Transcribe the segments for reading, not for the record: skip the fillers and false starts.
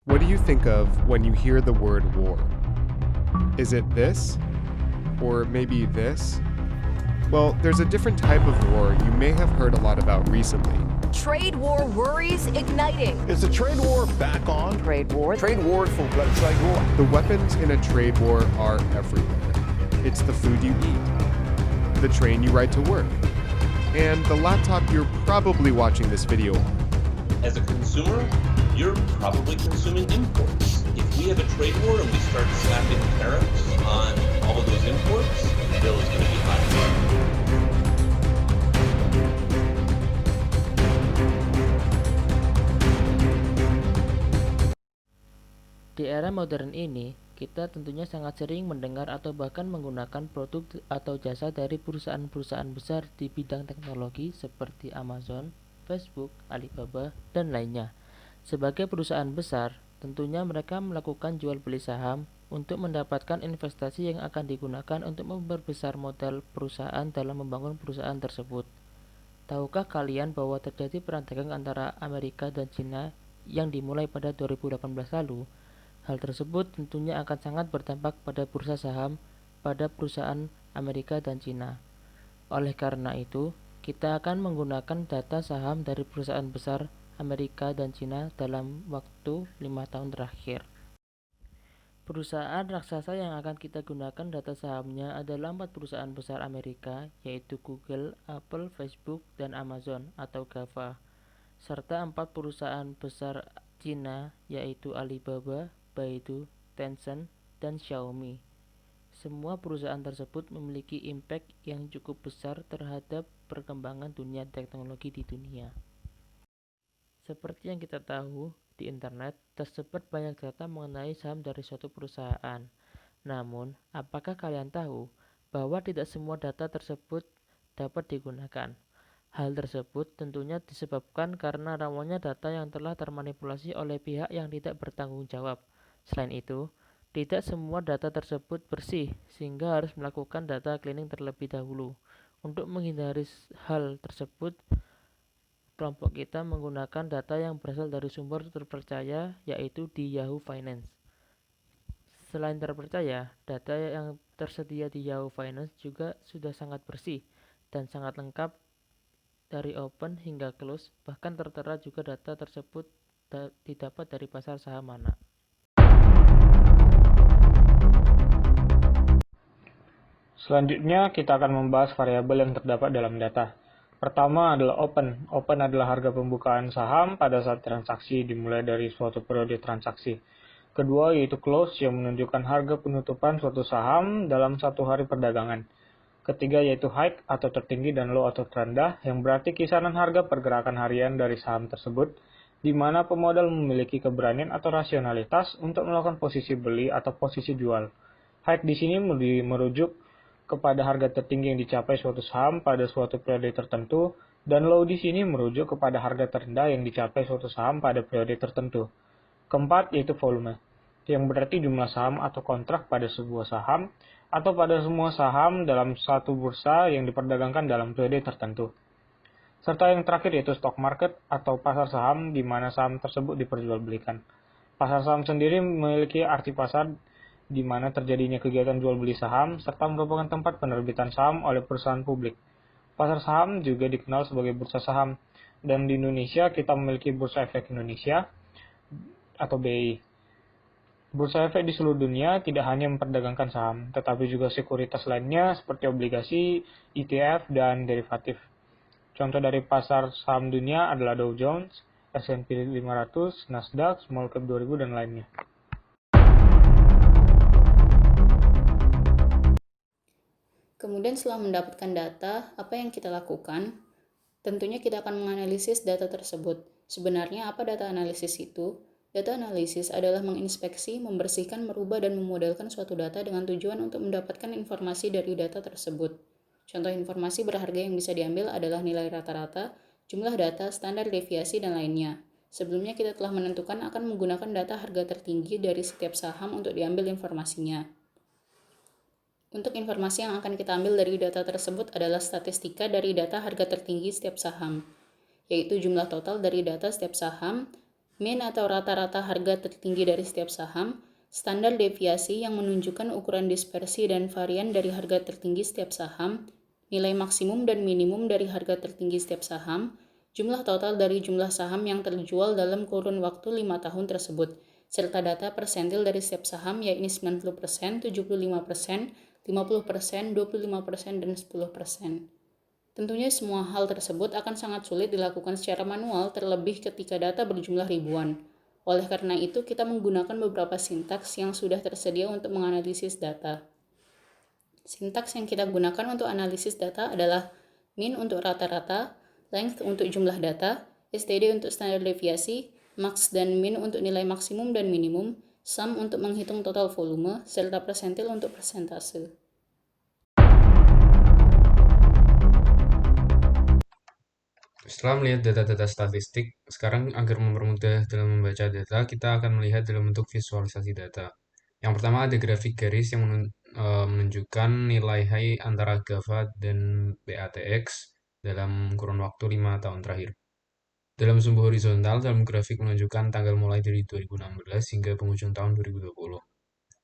What do you think of when you hear the word war? Is it this? Or maybe this? Well, there's a different type of war you may have heard a lot about recently. Trade war worries igniting. Is the trade war back on? Trade war. Trade war, full-blood trade war. The weapons in a trade war are everywhere. It's the food you eat, the train you ride to work, and the laptop you're probably watching this video on. As a consumer, you're probably consuming imports. If we have a trade war and we start slapping tariffs on all of those imports, the bill is going to be high. Di era modern ini, kita tentunya sangat sering mendengar atau bahkan menggunakan produk atau jasa dari perusahaan-perusahaan besar di bidang teknologi seperti Amazon, Facebook, Alibaba, dan lainnya. Sebagai perusahaan besar, tentunya mereka melakukan jual beli saham untuk mendapatkan investasi yang akan digunakan untuk memperbesar modal perusahaan dalam membangun perusahaan tersebut. Tahukah kalian bahwa terjadi perang dagang antara Amerika dan Cina yang dimulai pada 2018 lalu? Hal tersebut tentunya akan sangat berdampak pada bursa saham pada perusahaan Amerika dan Cina. Oleh karena itu, kita akan menggunakan data saham dari perusahaan besar Amerika dan Cina dalam waktu 5 tahun terakhir. Perusahaan raksasa yang akan kita gunakan data sahamnya adalah 4 perusahaan besar Amerika, yaitu Google, Apple, Facebook, dan Amazon atau GAFA, serta 4 perusahaan besar Cina, yaitu Alibaba, Baidu, Tencent, dan Xiaomi. Semua perusahaan tersebut memiliki impact yang cukup besar terhadap perkembangan dunia teknologi di dunia. Seperti yang kita tahu, di internet tersebar banyak data mengenai saham dari suatu perusahaan. Namun, apakah kalian tahu bahwa tidak semua data tersebut dapat digunakan? Hal tersebut tentunya disebabkan karena rawannya data yang telah termanipulasi oleh pihak yang tidak bertanggung jawab. Selain itu, tidak semua data tersebut bersih, sehingga harus melakukan data cleaning terlebih dahulu. Untuk menghindari hal tersebut, kelompok kita menggunakan data yang berasal dari sumber terpercaya, yaitu di Yahoo Finance. Selain terpercaya, data yang tersedia di Yahoo Finance juga sudah sangat bersih dan sangat lengkap dari open hingga close, bahkan tertera juga data tersebut didapat dari pasar saham mana. Selanjutnya, kita akan membahas variabel yang terdapat dalam data. Pertama adalah open. Open adalah harga pembukaan saham pada saat transaksi dimulai dari suatu periode transaksi. Kedua yaitu close yang menunjukkan harga penutupan suatu saham dalam satu hari perdagangan. Ketiga yaitu high atau tertinggi dan low atau terendah yang berarti kisaran harga pergerakan harian dari saham tersebut di mana pemodal memiliki keberanian atau rasionalitas untuk melakukan posisi beli atau posisi jual. High di sini merujuk kepada harga tertinggi yang dicapai suatu saham pada suatu periode tertentu, dan low di sini merujuk kepada harga terendah yang dicapai suatu saham pada periode tertentu. Keempat yaitu volume, yang berarti jumlah saham atau kontrak pada sebuah saham atau pada semua saham dalam satu bursa yang diperdagangkan dalam periode tertentu. Serta yang terakhir yaitu stock market atau pasar saham di mana saham tersebut diperjualbelikan. Pasar saham sendiri memiliki arti pasar di mana terjadinya kegiatan jual beli saham serta merupakan tempat penerbitan saham oleh perusahaan publik. Pasar saham juga dikenal sebagai bursa saham, dan di Indonesia kita memiliki Bursa Efek Indonesia atau BI. Bursa efek di seluruh dunia tidak hanya memperdagangkan saham, tetapi juga sekuritas lainnya seperti obligasi, ETF, dan derivatif. Contoh dari pasar saham dunia adalah Dow Jones, S&P 500, Nasdaq, Small Cap 2000, dan lainnya. Kemudian setelah mendapatkan data, apa yang kita lakukan? Tentunya kita akan menganalisis data tersebut. Sebenarnya apa data analisis itu? Data analisis adalah menginspeksi, membersihkan, merubah, dan memodelkan suatu data dengan tujuan untuk mendapatkan informasi dari data tersebut. Contoh informasi berharga yang bisa diambil adalah nilai rata-rata, jumlah data, standar deviasi, dan lainnya. Sebelumnya kita telah menentukan akan menggunakan data harga tertinggi dari setiap saham untuk diambil informasinya. Untuk informasi yang akan kita ambil dari data tersebut adalah statistika dari data harga tertinggi setiap saham, yaitu jumlah total dari data setiap saham mean atau rata-rata harga tertinggi dari setiap saham, standar deviasi yang menunjukkan ukuran dispersi dan varian dari harga tertinggi setiap saham, nilai maksimum dan minimum dari harga tertinggi setiap saham, jumlah total dari jumlah saham yang terjual dalam kurun waktu 5 tahun tersebut, serta data persentil dari setiap saham yakni 90%, 75%, 50%, 25%, dan 10%. Tentunya semua hal tersebut akan sangat sulit dilakukan secara manual terlebih ketika data berjumlah ribuan. Oleh karena itu, kita menggunakan beberapa sintaks yang sudah tersedia untuk menganalisis data. Sintaks yang kita gunakan untuk analisis data adalah mean untuk rata-rata, length untuk jumlah data, STD untuk standar deviasi, max dan min untuk nilai maksimum dan minimum, sum untuk menghitung total volume, serta persentil untuk persentase. Setelah melihat data-data statistik, sekarang agar mempermudah dalam membaca data, kita akan melihat dalam bentuk visualisasi data. Yang pertama ada grafik garis yang menunjukkan nilai high antara GAFA dan BATX dalam kurun waktu 5 tahun terakhir. Dalam sumbu horizontal, dalam grafik menunjukkan tanggal mulai dari 2016 hingga penghujung tahun 2020.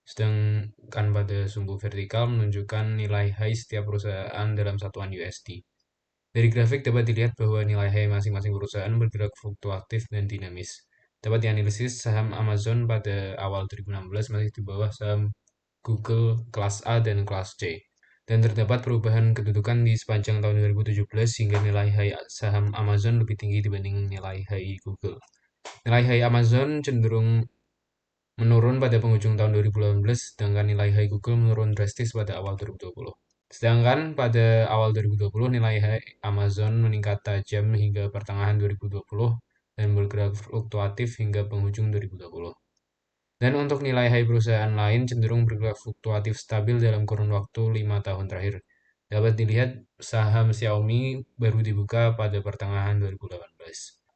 Sedangkan pada sumbu vertikal menunjukkan nilai high setiap perusahaan dalam satuan USD. Dari grafik dapat dilihat bahwa nilai high masing-masing perusahaan bergerak fluktuatif dan dinamis. Dapat dianalisis saham Amazon pada awal 2016 masih di bawah saham Google kelas A dan kelas C. Dan terdapat perubahan kedudukan di sepanjang tahun 2017 hingga nilai high saham Amazon lebih tinggi dibanding nilai high Google. Nilai high Amazon cenderung menurun pada penghujung tahun 2018, sedangkan nilai high Google menurun drastis pada awal 2020. Sedangkan pada awal 2020 nilai high Amazon meningkat tajam hingga pertengahan 2020 dan bergerak fluktuatif hingga penghujung 2020. Dan untuk nilai high perusahaan lain cenderung bergerak fluktuatif stabil dalam kurun waktu 5 tahun terakhir. Dapat dilihat saham Xiaomi baru dibuka pada pertengahan 2018.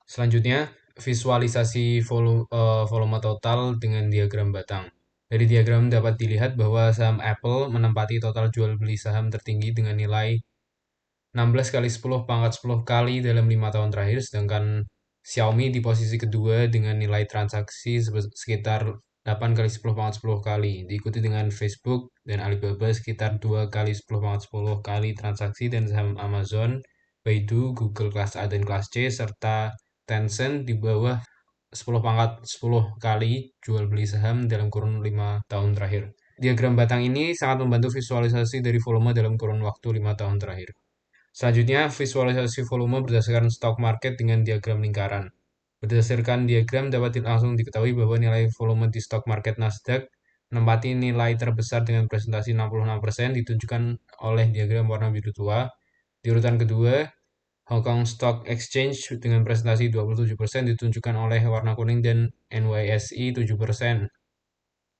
Selanjutnya, visualisasi volume total dengan diagram batang. Dari diagram dapat dilihat bahwa saham Apple menempati total jual beli saham tertinggi dengan nilai 16 kali 10 pangkat 10 kali dalam 5 tahun terakhir, sedangkan Xiaomi di posisi kedua dengan nilai transaksi sekitar 8 kali 10 pangkat 10 kali, diikuti dengan Facebook dan Alibaba sekitar 2 kali 10 pangkat 10 kali transaksi, dan saham Amazon, Baidu, Google kelas A dan kelas C, serta Tencent di bawah 10 pangkat 10 kali jual beli saham dalam kurun 5 tahun terakhir. Diagram batang ini sangat membantu visualisasi dari volume dalam kurun waktu 5 tahun terakhir. Selanjutnya, visualisasi volume berdasarkan stock market dengan diagram lingkaran. Berdasarkan diagram dapat langsung diketahui bahwa nilai volume di stock market Nasdaq menempati nilai terbesar dengan presentasi 66% ditunjukkan oleh diagram warna biru tua. Di urutan kedua, Hong Kong Stock Exchange dengan presentasi 27% ditunjukkan oleh warna kuning dan NYSE 7%.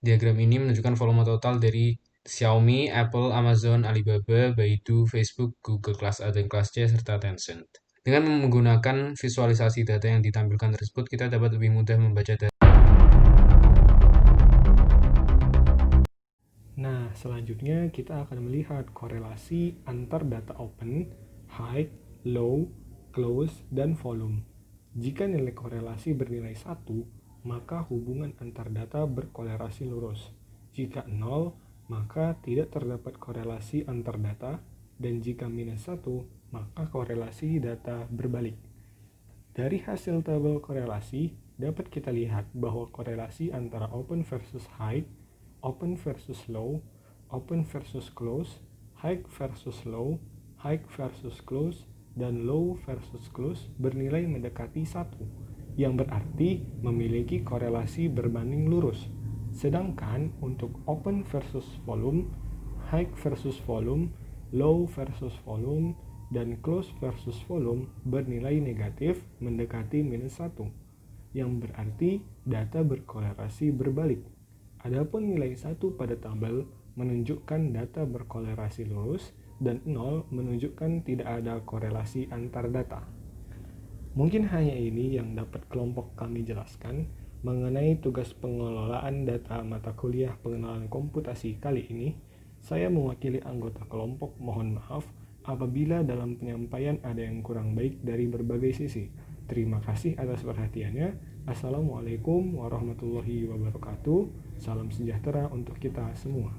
Diagram ini menunjukkan volume total dari Xiaomi, Apple, Amazon, Alibaba, Baidu, Facebook, Google kelas A dan kelas C, serta Tencent. Dengan menggunakan visualisasi data yang ditampilkan tersebut, kita dapat lebih mudah membaca data. Nah, selanjutnya kita akan melihat korelasi antar data open, high, low, close, dan volume. Jika nilai korelasi bernilai 1, maka hubungan antar data berkorelasi lurus. Jika 0, maka tidak terdapat korelasi antar data, dan jika minus 1, maka korelasi data berbalik. Dari hasil tabel korelasi, dapat kita lihat bahwa korelasi antara open versus high, open versus low, open versus close, high versus low, high versus close, dan low versus close bernilai mendekati 1, yang berarti memiliki korelasi berbanding lurus. Sedangkan untuk open versus volume, high versus volume, low versus volume, dan close versus volume bernilai negatif mendekati minus 1, yang berarti data berkorelasi berbalik. Adapun nilai 1 pada tabel menunjukkan data berkorelasi lurus dan 0 menunjukkan tidak ada korelasi antar data. Mungkin hanya ini yang dapat kelompok kami jelaskan mengenai tugas pengelolaan data mata kuliah pengenalan komputasi kali ini. Saya mewakili anggota kelompok mohon maaf apabila dalam penyampaian ada yang kurang baik dari berbagai sisi. Terima kasih atas perhatiannya. Assalamualaikum warahmatullahi wabarakatuh. Salam sejahtera untuk kita semua.